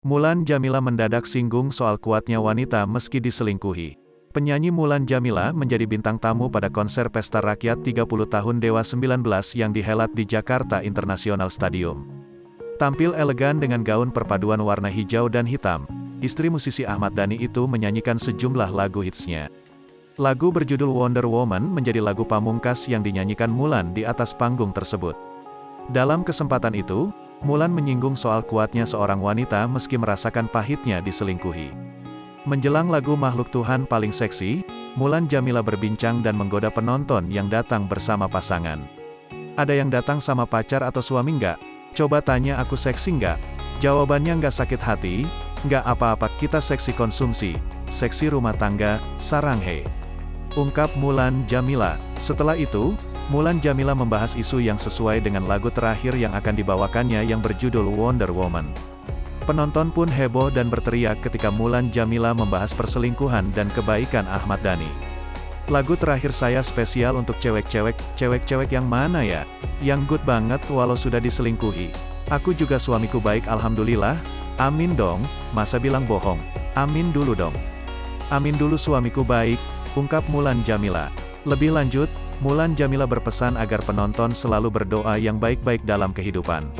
Mulan Jameela mendadak singgung soal kuatnya wanita meski diselingkuhi. Penyanyi Mulan Jameela menjadi bintang tamu pada konser Pesta Rakyat 30 tahun Dewa 19 yang dihelat di Jakarta International Stadium. Tampil elegan dengan gaun perpaduan warna hijau dan hitam, istri musisi Ahmad Dhani itu menyanyikan sejumlah lagu hitsnya. Lagu berjudul Wonder Woman menjadi lagu pamungkas yang dinyanyikan Mulan di atas panggung tersebut. Dalam kesempatan itu, Mulan menyinggung soal kuatnya seorang wanita meski merasakan pahitnya diselingkuhi. Menjelang lagu Makhluk Tuhan Paling Seksi, Mulan Jameela berbincang dan menggoda penonton yang datang bersama pasangan. Ada yang datang sama pacar atau suami nggak? Coba tanya aku seksi nggak? Jawabannya nggak sakit hati, nggak apa-apa, kita seksi konsumsi, seksi rumah tangga, sarang he. Ungkap Mulan Jameela. Setelah itu, Mulan Jameela membahas isu yang sesuai dengan lagu terakhir yang akan dibawakannya yang berjudul Wonder Woman. Penonton pun heboh dan berteriak ketika Mulan Jameela membahas perselingkuhan dan kebaikan Ahmad Dhani. Lagu terakhir saya spesial untuk cewek-cewek yang mana ya? Yang good banget walau sudah diselingkuhi. Aku juga suamiku baik alhamdulillah, amin dong, masa bilang bohong, amin dulu dong. Amin dulu suamiku baik, ungkap Mulan Jameela. Lebih lanjut, Mulan Jameela berpesan agar penonton selalu berdoa yang baik-baik dalam kehidupan.